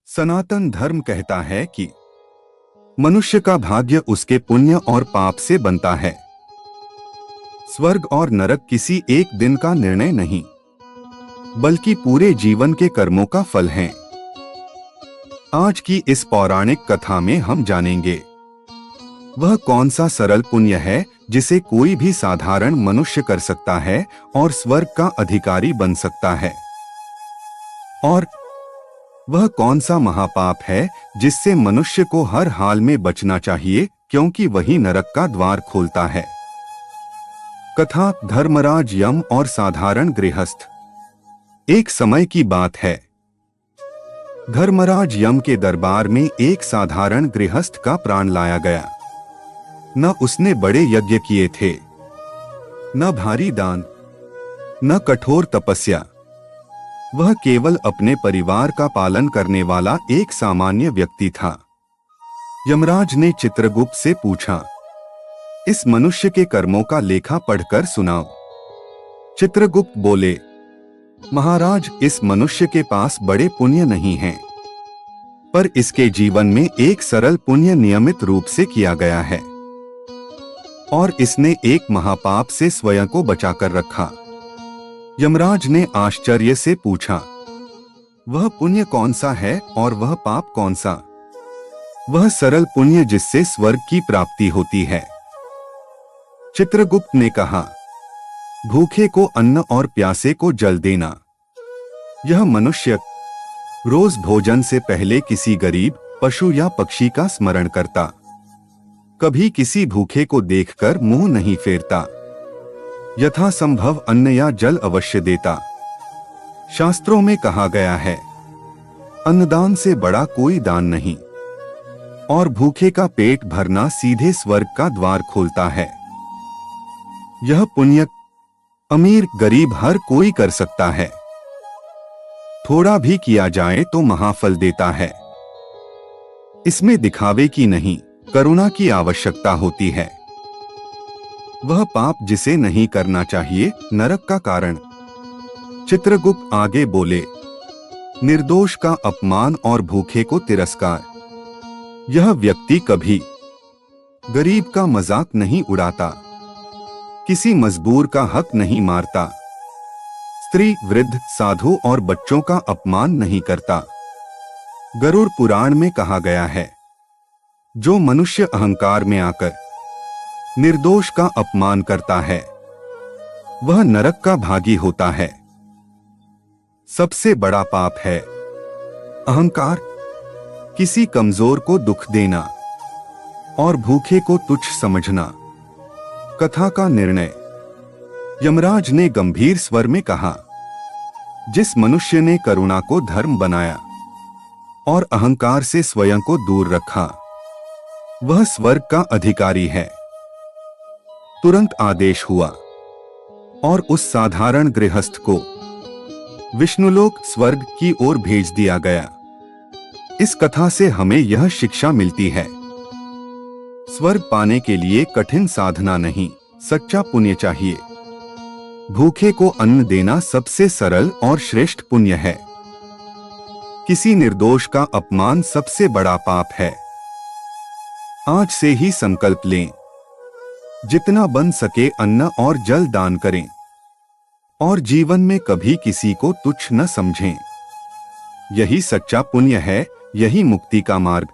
सनातन धर्म कहता है कि मनुष्य का भाग्य उसके पुण्य और पाप से बनता है। स्वर्ग और नरक किसी एक दिन का निर्णय नहीं, बल्कि पूरे जीवन के कर्मों का फल हैं। आज की इस पौराणिक कथा में हम जानेंगे वह कौन सा सरल पुण्य है जिसे कोई भी साधारण मनुष्य कर सकता है और स्वर्ग का अधिकारी बन सकता है, और वह कौन सा महापाप है जिससे मनुष्य को हर हाल में बचना चाहिए, क्योंकि वही नरक का द्वार खोलता है। कथा धर्मराज यम और साधारण गृहस्थ। एक समय की बात है। धर्मराज यम के दरबार में एक साधारण गृहस्थ का प्राण लाया गया। न उसने बड़े यज्ञ किए थे, न भारी दान, न कठोर तपस्या। वह केवल अपने परिवार का पालन करने वाला एक सामान्य व्यक्ति था। यमराज ने चित्रगुप्त से पूछा, इस मनुष्य के कर्मों का लेखा पढ़कर सुनाओ। चित्रगुप्त बोले, महाराज, इस मनुष्य के पास बड़े पुण्य नहीं हैं, पर इसके जीवन में एक सरल पुण्य नियमित रूप से किया गया है, और इसने एक महापाप से स्वयं को बचाकर रखा। यमराज ने आश्चर्य से पूछा, वह पुण्य कौन सा है और वह पाप कौन सा? वह सरल पुण्य जिससे स्वर्ग की प्राप्ति होती है। चित्रगुप्त ने कहा, भूखे को अन्न और प्यासे को जल देना। यह मनुष्य रोज भोजन से पहले किसी गरीब, पशु या पक्षी का स्मरण करता, कभी किसी भूखे को देखकर मुंह नहीं फेरता, यथासंभव अन्न या जल अवश्य देता। शास्त्रों में कहा गया है, अन्नदान से बड़ा कोई दान नहीं, और भूखे का पेट भरना सीधे स्वर्ग का द्वार खोलता है। यह पुण्य अमीर गरीब हर कोई कर सकता है। थोड़ा भी किया जाए तो महाफल देता है। इसमें दिखावे की नहीं, करुणा की आवश्यकता होती है। वह पाप जिसे नहीं करना चाहिए, नरक का कारण। चित्रगुप्त आगे बोले, निर्दोष का अपमान और भूखे को तिरस्कार। यह व्यक्ति कभी गरीब का मजाक नहीं उड़ाता, किसी मजबूर का हक नहीं मारता, स्त्री, वृद्ध, साधु और बच्चों का अपमान नहीं करता। गरुड़ पुराण में कहा गया है, जो मनुष्य अहंकार में आकर निर्दोष का अपमान करता है, वह नरक का भागी होता है। सबसे बड़ा पाप है अहंकार, किसी कमजोर को दुख देना और भूखे को तुच्छ समझना। कथा का निर्णय। यमराज ने गंभीर स्वर में कहा, जिस मनुष्य ने करुणा को धर्म बनाया और अहंकार से स्वयं को दूर रखा, वह स्वर्ग का अधिकारी है। तुरंत आदेश हुआ और उस साधारण गृहस्थ को विष्णुलोक स्वर्ग की ओर भेज दिया गया। इस कथा से हमें यह शिक्षा मिलती है, स्वर्ग पाने के लिए कठिन साधना नहीं, सच्चा पुण्य चाहिए। भूखे को अन्न देना सबसे सरल और श्रेष्ठ पुण्य है। किसी निर्दोष का अपमान सबसे बड़ा पाप है। आज से ही संकल्प लें, जितना बन सके अन्न और जल दान करें, और जीवन में कभी किसी को तुच्छ न समझें। यही सच्चा पुण्य है, यही मुक्ति का मार्ग।